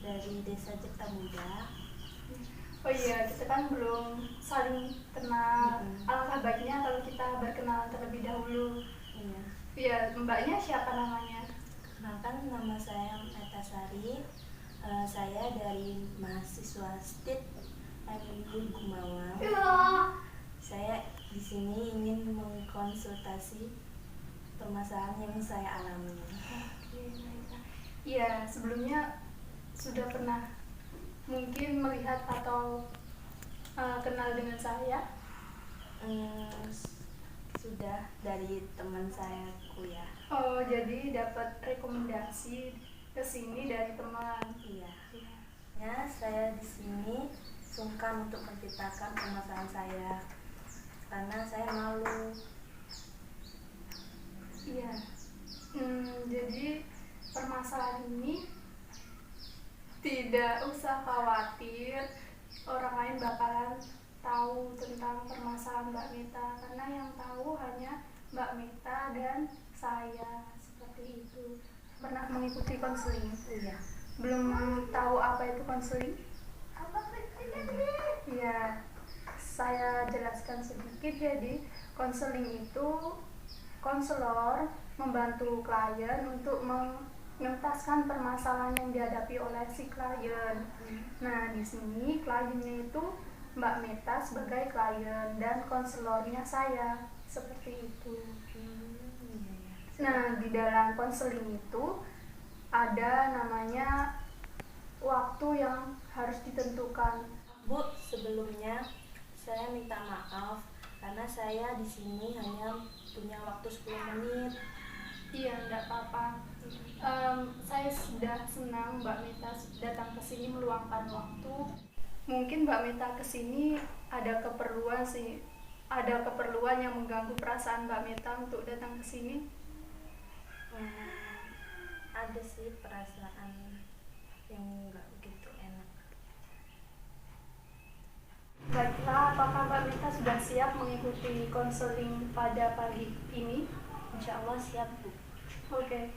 dari Desa Cipta Muda. Oh iya, kita kan belum saling kenal. Alangkah baiknya kalau kita berkenalan terlebih dahulu. Iya. Iya, mbaknya siapa namanya? Kenalkan, nama saya Metasari. Saya dari mahasiswa STIT MUI Gumawa. Saya di sini ingin mengkonsultasi permasalahan yang saya alami. Iya, sebelumnya sudah pernah mungkin melihat atau kenal dengan saya? Sudah, dari teman saya kuliah. Oh, jadi dapat rekomendasi ke sini dari teman. Iya. Ya, saya di sini sungkan untuk menceritakan permasalahan saya karena saya malu. Iya. Jadi permasalahan ini tidak usah khawatir, orang lain bakalan tahu tentang permasalahan Mbak Mita, karena yang tahu hanya Mbak Mita dan saya, seperti itu. Pernah mengikuti konseling? Iya. Belum tahu apa itu konseling? Iya, saya jelaskan sedikit. Jadi konseling itu konselor membantu klien untuk mengentaskan permasalahan yang dihadapi oleh si klien. Nah, di sini kliennya itu Mbak Mita sebagai klien dan konselornya saya, seperti itu. Nah, di dalam konseling itu ada namanya waktu yang harus ditentukan. Bu, sebelumnya saya minta maaf karena saya di sini hanya punya waktu 10 menit. Iya, enggak apa-apa. Saya sudah senang Mbak Mita datang ke sini meluangkan waktu. Mungkin Mbak Mita ke sini ada keperluan sih, ada keperluan yang mengganggu perasaan Mbak Mita untuk datang ke sini. Ada sih perasaan yang nggak begitu enak. Baiklah, apakah Mbak Mita sudah siap mengikuti konseling pada pagi ini? Insya Allah siap, Bu. Oke.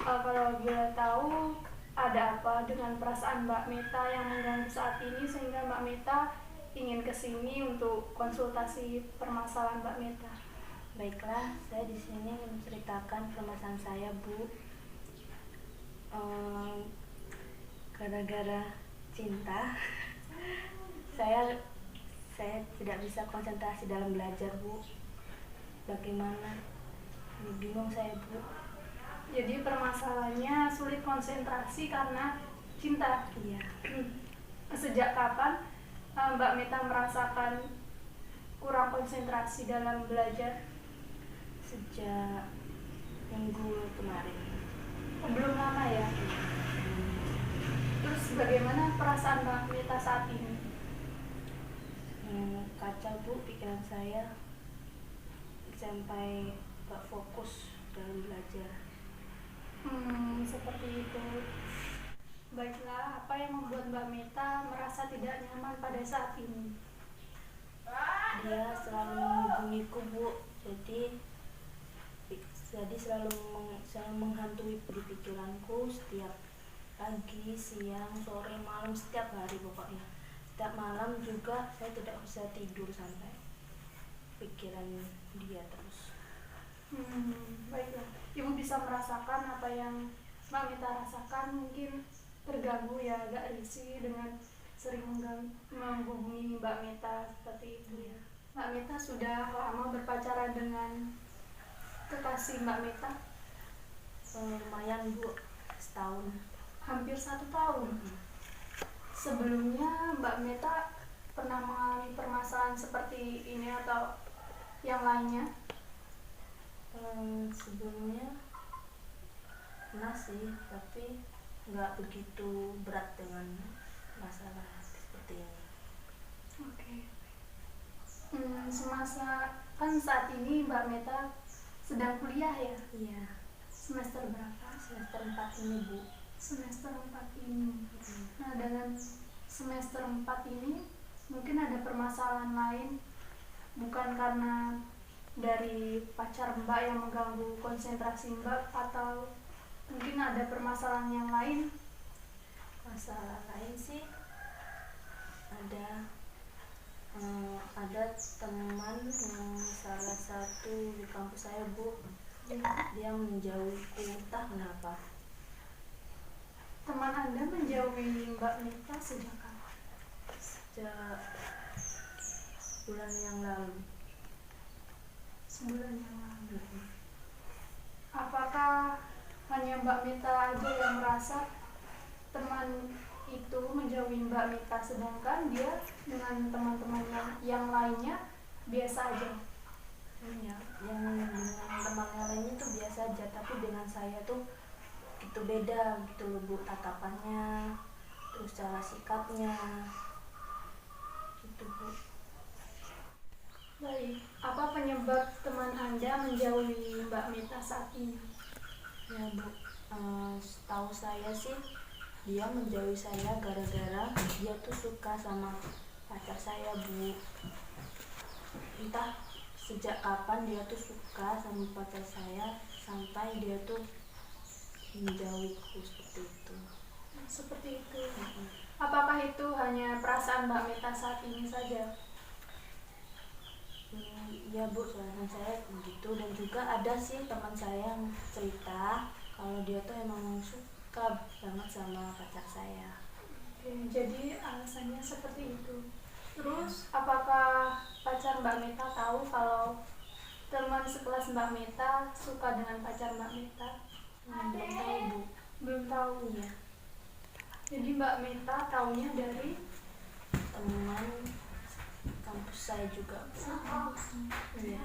Kalau boleh tahu, ada apa dengan perasaan Mbak Mita yang mengganggu saat ini sehingga Mbak Mita ingin kesini untuk konsultasi permasalahan Mbak Mita? Baiklah, saya di sini menceritakan permasalahan saya, Bu. Gara-gara cinta, saya tidak bisa konsentrasi dalam belajar, Bu. Bagaimana? Bingung saya, Bu. Jadi permasalahannya sulit konsentrasi karena cinta. Iya. Sejak kapan Mbak Mita merasakan kurang konsentrasi dalam belajar? Sejak minggu kemarin. Belum lama ya. Terus bagaimana perasaan Mbak Mita saat ini? Kacau, Bu, pikiran saya sampai gak fokus dalam belajar. Seperti itu. Baiklah, apa yang membuat Mbak Mita merasa tidak nyaman pada saat ini? Dia selalu menghubungiku, Bu. Jadi selalu menghantui di pikiranku setiap pagi, siang, sore, malam, setiap hari pokoknya. Setiap malam juga saya tidak bisa tidur sampai pikiran dia terus. Baiklah, Ibu bisa merasakan apa yang Mbak Mita rasakan, mungkin terganggu ya, agak risih dengan sering menghubungi Mbak Mita seperti itu ya. Mbak Mita sudah lama berpacaran dengan kekasih Mbak Mita? Lumayan, Bu, setahun. Hampir 1 tahun. Sebelumnya Mbak Mita pernah mengalami permasalahan seperti ini atau yang lainnya? Sebelumnya pernah sih, tapi nggak begitu berat dengan masalah seperti ini. Oke. Semasa kan saat ini Mbak Mita sedang kuliah ya? Iya. Semester berapa? Semester 4 ini, Bu. Semester 4 ini. Nah, dengan semester 4 ini mungkin ada permasalahan lain, bukan karena dari pacar Mbak yang mengganggu konsentrasi Mbak, atau mungkin ada permasalahan yang lain? Masalah lain sih ada teman yang salah satu di kampus saya Bu, dia menjauhiku entah kenapa. Teman Anda menjauhi Mbak Mita sejak kapan? Sejak bulan yang lalu. Sebulan yang lalu. Apakah hanya Mbak Mita aja yang merasa teman itu menjauhi Mbak Mita, sedangkan dia dengan teman-teman yang lainnya biasa aja? Ya, yang dengan teman yang lainnya tuh biasa aja, tapi dengan saya tuh gitu beda gitu loh Bu, tatapannya, terus cara sikapnya gitu Bu. Baik, apa penyebab teman Anda menjauhi Mbak Mita saat ini? Ya Bu, setahu saya sih dia menjauhi saya gara-gara dia tuh suka sama pacar saya Bu. Entah sejak kapan dia tuh suka sama pacar saya sampai dia tuh menjauhiku seperti itu. Seperti itu. Apakah itu hanya perasaan Mbak Mita saat ini saja? Ya Bu, soalnya saya begitu, dan juga ada sih teman saya yang cerita kalau dia tuh emang suka banget sama pacar saya. Oke, jadi alasannya seperti itu. Terus apakah pacar Mbak Mita tahu kalau teman sekelas Mbak Mita suka dengan pacar Mbak Mita? Belum tahu Bu. Belum tahu. Iya, Jadi Mbak Mita taunya dari teman kampus saya juga. Iya.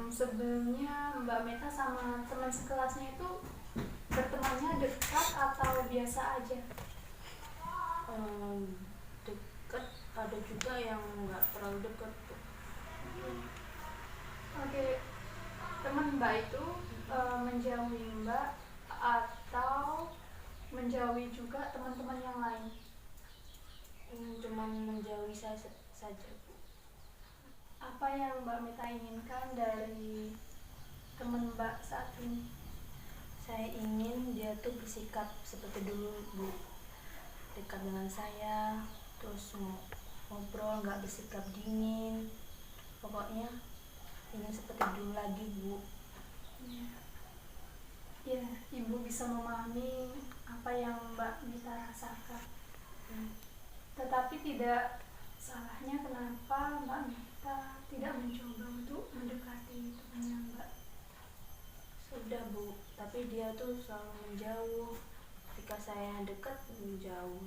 Sebelumnya Mbak Mita sama teman sekelasnya itu bertemannya dekat atau biasa aja? Deket, ada juga yang nggak terlalu deket Bu. Oke, teman Mbak itu menjauhi Mbak atau menjauhi juga teman-teman yang lain? Cuman menjauhi saya saja Bu. Apa yang Mbak Mita inginkan dari teman Mbak saat ini? Saya ingin dia tuh bersikap seperti dulu Bu, dekat dengan saya, terus ngobrol, nggak bersikap dingin, pokoknya ingin seperti dulu lagi Bu. Ya, Ibu bisa memahami apa yang Mbak Mita rasakan. Tetapi tidak salahnya kenapa Mbak Mita tidak mencoba untuk mendekati temannya Mbak. Sudah Bu, tapi dia tuh selalu menjauh. Ketika saya dekat menjauh,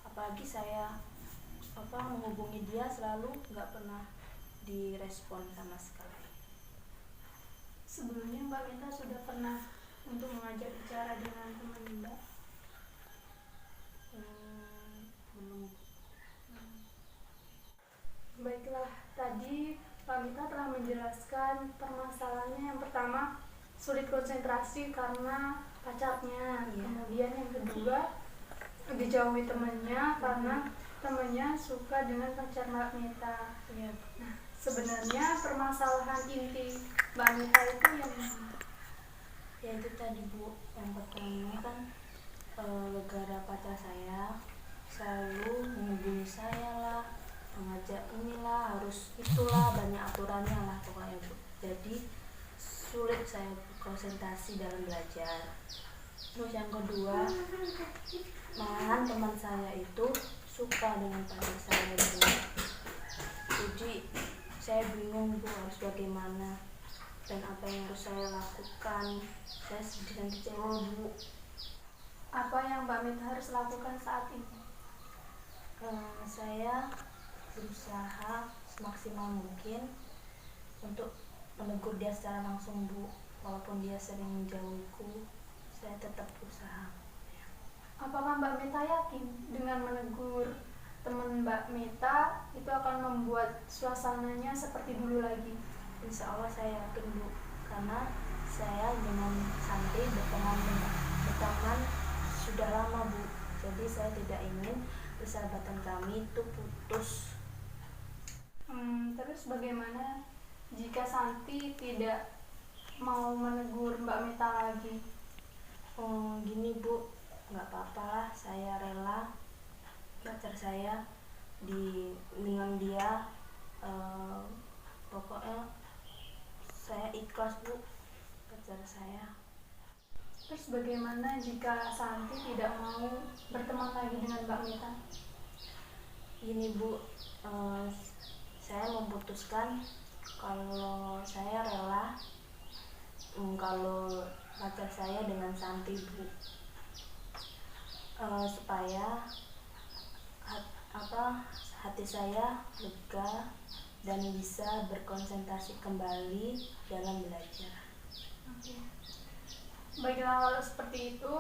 apalagi saya menghubungi dia selalu nggak pernah direspon sama sekali. Sebelumnya Mbak Mita sudah pernah untuk mengajak bicara dengan teman Mbak? Belum. Baiklah, tadi Mbak Mita telah menjelaskan permasalahannya. Yang pertama, sulit konsentrasi karena pacarnya. Iya. Kemudian yang kedua, dijauhi temannya karena temannya suka dengan pacar Mbak Mita. Iya. Nah, sebenarnya permasalahan inti Mbak Mita itu yang mana? Ya itu tadi Bu, yang pertama kan gara pacar saya selalu menghubungi saya lah, mengajak inilah, harus itulah, banyak aturannya lah pokoknya Bu. Jadi sulit saya konsentrasi dalam belajar. Terus yang kedua, malahan teman saya itu suka dengan pacar saya Bu. Jadi saya bingung Bu harus bagaimana dan apa yang harus saya lakukan. Saya sedih dan kecewa Bu. Apa yang Mbak Mita harus lakukan saat ini? Saya berusaha semaksimal mungkin untuk menegur dia secara langsung Bu. Walaupun dia sering menjauhiku, saya tetap berusaha. Apakah Mbak Mita yakin dengan menegur teman Mbak Mita itu akan membuat suasananya seperti dulu lagi? Insya Allah saya yakin Bu, karena saya dengan Santi berteman sudah lama Bu. Jadi saya tidak ingin persahabatan kami itu putus. Terus bagaimana jika Santi tidak mau menegur Mbak Mita lagi? Gini Bu, nggak apa-apa lah, saya ikhlas Bu pacar saya. Terus bagaimana jika Santi tidak mau berteman lagi dengan Mbak Mita? Ini Bu, saya memutuskan kalau saya rela kalau pacar saya dengan Santi Bu, supaya hati saya lega dan bisa berkonsentrasi kembali dalam belajar. Oke. Baiklah, kalau seperti itu,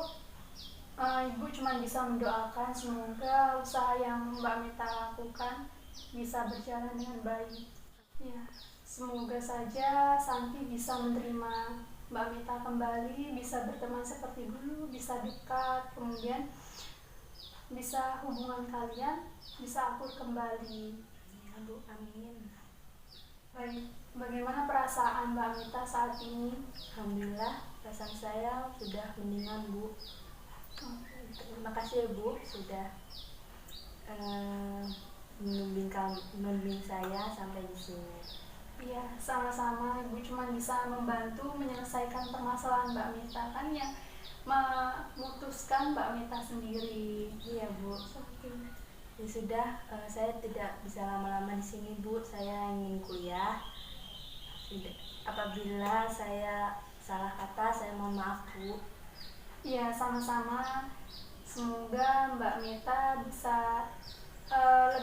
Ibu cuma bisa mendoakan semoga usaha yang Mbak Mita lakukan bisa berjalan dengan baik. Ya, semoga saja Santi bisa menerima Mbak Mita kembali, bisa berteman seperti dulu, bisa dekat, kemudian bisa hubungan kalian bisa akur kembali. Ya Bu, amin. Baik, bagaimana perasaan Mbak Mita saat ini? Alhamdulillah, perasaan saya sudah mendingan Bu. Terima kasih ya Bu sudah membimbing saya sampai di sini. Iya, sama-sama. Ibu cuma bisa membantu menyelesaikan permasalahan Mbak Mita, kan yang memutuskan Mbak Mita sendiri. Iya Bu. Seperti Ya sudah, saya tidak bisa lama-lama di sini Bu. Saya ingin kuliah. Apabila saya salah kata, saya mohon maaf Bu. Iya, sama-sama. Semoga Mbak Mita bisa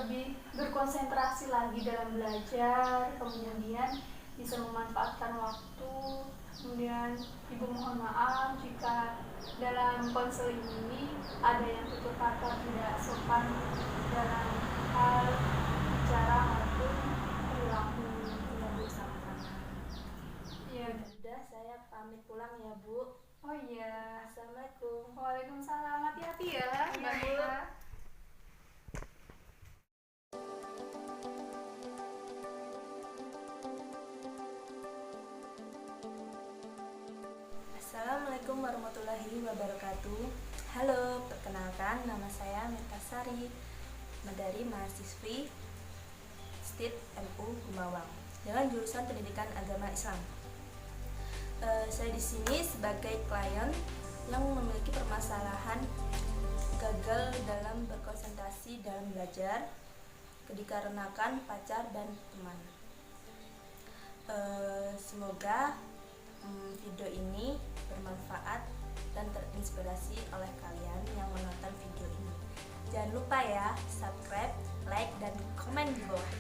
lebih berkonsentrasi lagi dalam belajar, kemudian bisa memanfaatkan waktu. Kemudian Ibu mohon maaf jika dalam konseling ini ada yang tutur kata tidak sopan dalam hal bicara maupun perilaku. Ya Bu, sama-sama. Iya. Sudah, saya pamit pulang ya Bu. Oh iya. Assalamualaikum. Waalaikumsalam. Hati-hati ya, Mbak Iya, Bu. Mita. Assalamualaikum warahmatullahi wabarakatuh. Halo, perkenalkan nama saya Mita Sari dari mahasiswi STID MU Gumawang dengan jurusan Pendidikan Agama Islam. Saya di sini sebagai klien yang memiliki permasalahan gagal dalam berkonsentrasi dalam belajar dikarenakan pacar dan teman. Semoga video ini bermanfaat dan terinspirasi oleh kalian yang menonton video ini. Jangan lupa ya, subscribe, like, dan komen di bawah.